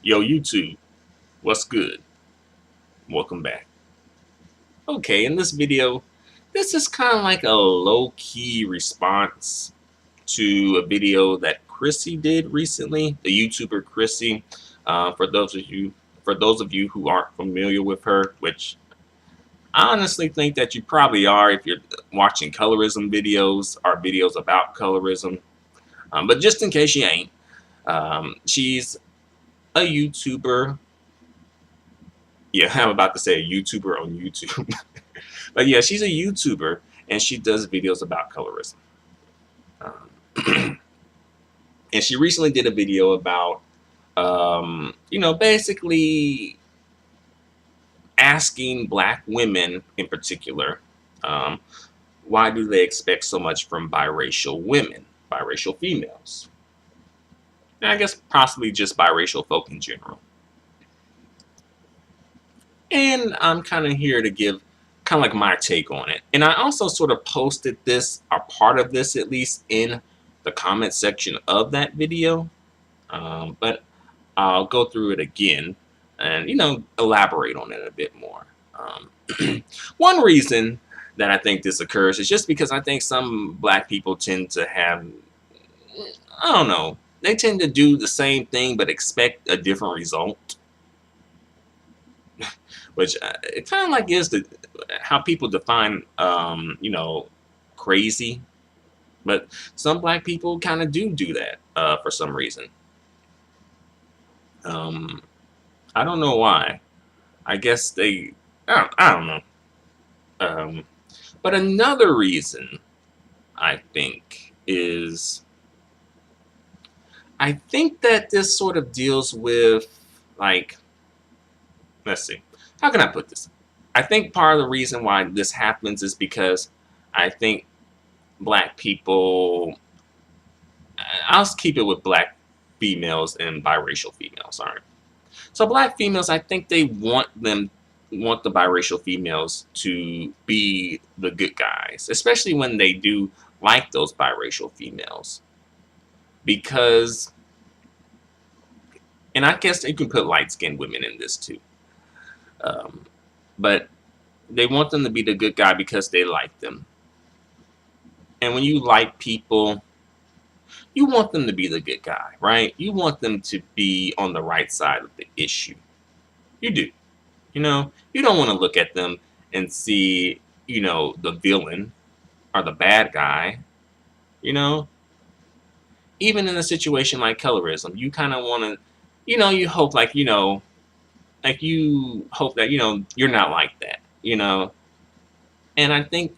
Yo, YouTube, what's good? Welcome back. Okay, in this video, this is kind of like a low-key response to a video that Chrissy did recently, the YouTuber Chrissy. For those of you who aren't familiar with her, which I honestly think that you probably are if you're watching colorism videos or videos about colorism. But just in case you ain't, she's a YouTuber. Yeah, I'm about to say a YouTuber on YouTube. But yeah, she's a YouTuber and she does videos about colorism. And she recently did a video about, basically asking Black women in particular, um, why do they expect so much from biracial women, biracial females? And I guess possibly just biracial folk in general. And I'm kind of here to give kind of like my take on it. And I also sort of posted this, or part of this at least, in the comment section of that video. But I'll go through it again and, elaborate on it a bit more. One reason that I think this occurs is just because I think some Black people tend to have, I don't know, they tend to do the same thing but expect a different result. Which it kind of like is how people define, crazy. But some Black people kind of do that for some reason. I don't know why. I guess I don't know. But another reason I think is, I think that this sort of deals with, like, let's see, how can I put this? I think part of the reason why this happens is because I think Black people, I'll keep it with Black females and biracial females, all right? So Black females, I think they want the biracial females to be the good guys, especially when they do like those biracial females. Because, and I guess you can put light-skinned women in this too. But they want them to be the good guy because they like them. And when you like people, you want them to be the good guy, right? You want them to be on the right side of the issue. You do. You don't want to look at them and see, the villain or the bad guy. Even in a situation like colorism, you kind of want to, you hope you hope that, you're not like that, And I think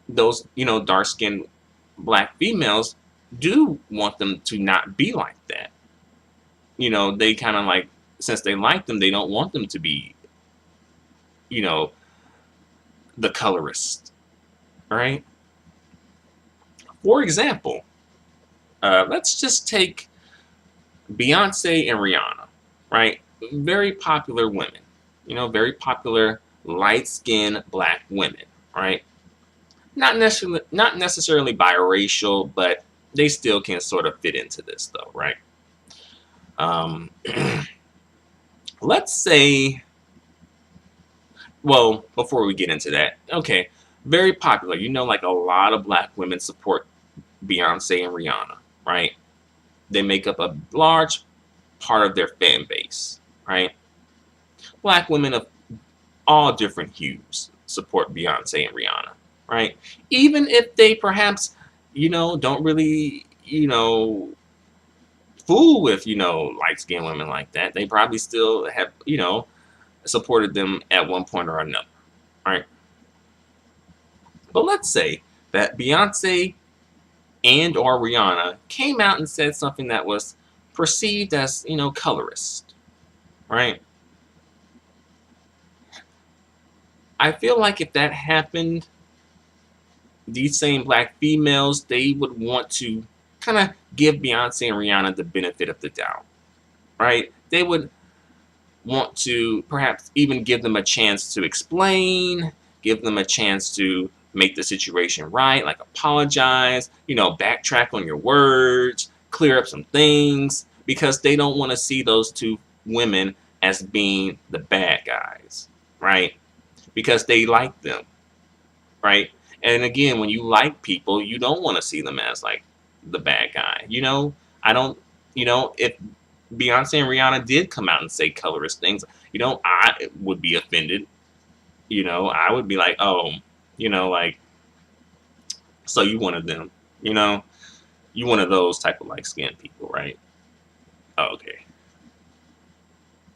those, dark-skinned Black females do want them to not be like that. They kind of like, since they like them, they don't want them to be, the colorist, right? For example, let's just take Beyonce and Rihanna, right? Very popular women, very popular light-skinned Black women, right? Not necessarily biracial, but they still can sort of fit into this, though, right? Let's say, well, before we get into that, okay, very popular. Like a lot of Black women support Beyonce and Rihanna, right? They make up a large part of their fan base, right? Black women of all different hues support Beyonce and Rihanna, right? Even if they perhaps, don't really, fool with, light-skinned women like that, they probably still have, supported them at one point or another, right? But let's say that Beyonce and or Rihanna came out and said something that was perceived as, colorist, right? I feel like if that happened, these same Black females, they would want to kind of give Beyonce and Rihanna the benefit of the doubt, right? They would want to perhaps even give them a chance to explain, give them a chance to make the situation right, like apologize, backtrack on your words, clear up some things, because they don't want to see those two women as being the bad guys, right? Because they like them, right? And again, when you like people, you don't want to see them as like the bad guy. I don't, if Beyonce and Rihanna did come out and say colorist things, I would be offended. I would be like, oh, like, so you one of them, you know, you one of those type of like skinned people, right? Oh, okay.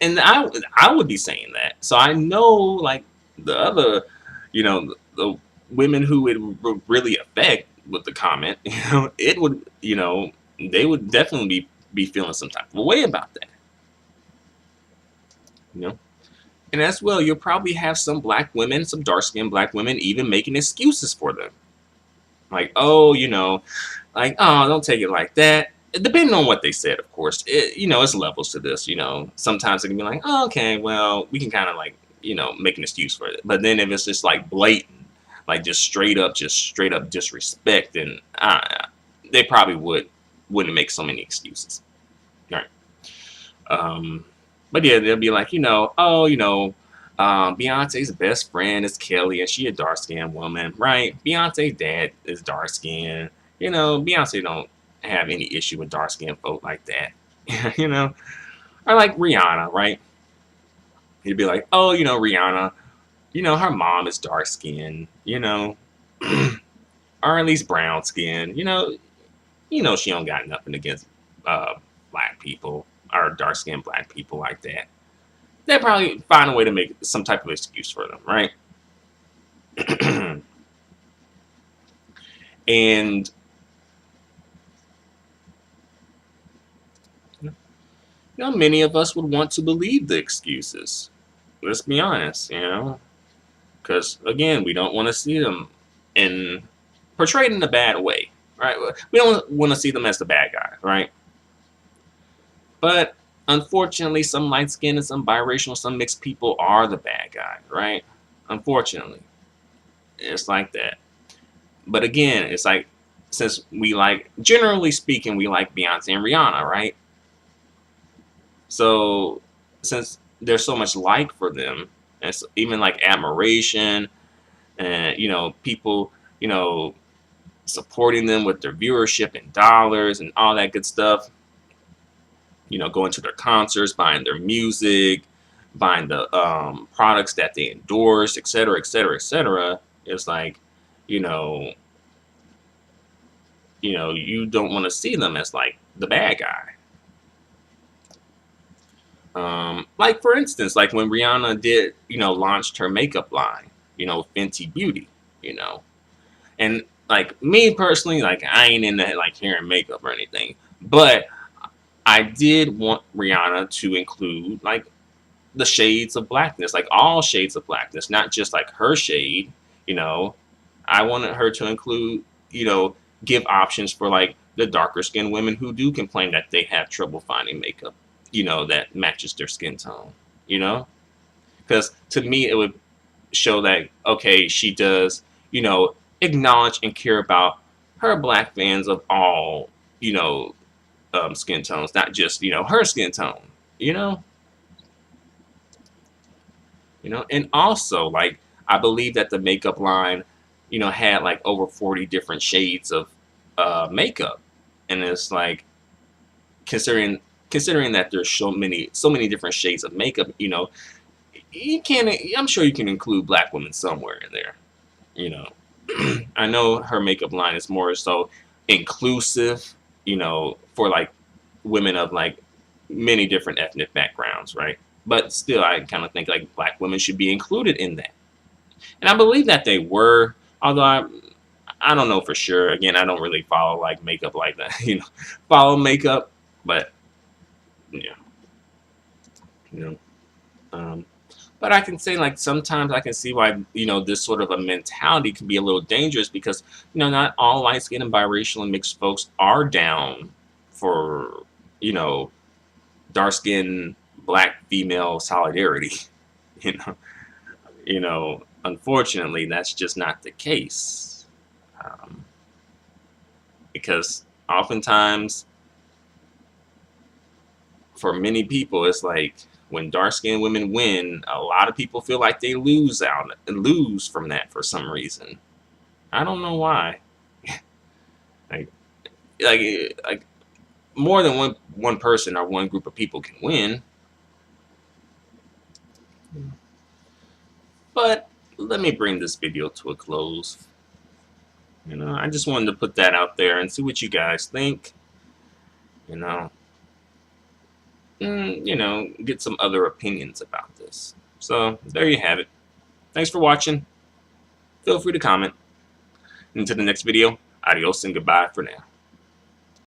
And I would be saying that. So I know like the other, the women who it would really affect with the comment, it would, they would definitely be feeling some type of way about that, you know. And as well, you'll probably have some black women, some dark skinned black women, even making excuses for them. Like, oh, like, oh, don't take it like that. Depending on what they said, of course, it's levels to this. Sometimes it can be like, oh, okay, well, we can kind of like, make an excuse for it. But then if it's just like blatant, like just straight up disrespect, then they probably wouldn't make so many excuses, right? But yeah, they'll be like, oh, Beyonce's best friend is Kelly, and she a dark skinned woman, right? Beyonce's dad is dark skinned. Beyonce don't have any issue with dark skinned folk like that. Or like Rihanna, right? He'd be like, oh, Rihanna, her mom is dark skinned, or at least brown skinned. She don't got nothing against black people or dark skinned black people like that. They probably find a way to make some type of excuse for them, right? And many of us would want to believe the excuses. Let's be honest, because again, we don't want to see them in portrayed in a bad way, right? We don't want to see them as the bad guy, right? But unfortunately, some light skinned and some biracial, some mixed people are the bad guy, right? Unfortunately, it's like that. But again, it's like, since we like, generally speaking, we like Beyonce and Rihanna, right? So since there's so much like for them, and even like admiration, and people, supporting them with their viewership and dollars and all that good stuff, going to their concerts, buying their music, buying the products that they endorse, et cetera, et cetera, et cetera. It's like, you know, you don't want to see them as like the bad guy. Like for instance, like when Rihanna did, launched her makeup line, Fenty Beauty, and like me personally, like I ain't into like hair and makeup or anything, but I did want Rihanna to include like the shades of blackness, like all shades of blackness, not just like her shade. You know, I wanted her to include, give options for like the darker skinned women who do complain that they have trouble finding makeup, that matches their skin tone. You know, because to me it would show that okay, she does, acknowledge and care about her black fans of all, skin tones, not just her skin tone. You know, and also like I believe that the makeup line, had like over 40 different shades of makeup, and it's like considering that there's so many different shades of makeup, you can I'm sure you can include black women somewhere in there. You know, I know her makeup line is more so inclusive, for like women of like many different ethnic backgrounds, right? But still, I kind of think like black women should be included in that, and I believe that they were. Although I don't know for sure. Again, I don't really follow like makeup like that, follow makeup, but yeah, you know. Um, but I can say like sometimes I can see why this sort of a mentality can be a little dangerous because not all light skinned and biracial and mixed folks are down for you know dark skinned black female solidarity. You know, unfortunately that's just not the case, because oftentimes for many people, it's like when dark-skinned women win, a lot of people feel like they lose from that for some reason. I don't know why. like, like more than one person or one group of people can win. But let me bring this video to a close. I just wanted to put that out there and see what you guys think. Get some other opinions about this. So there you have it. Thanks for watching. Feel free to comment. Until the next video, adios and goodbye for now.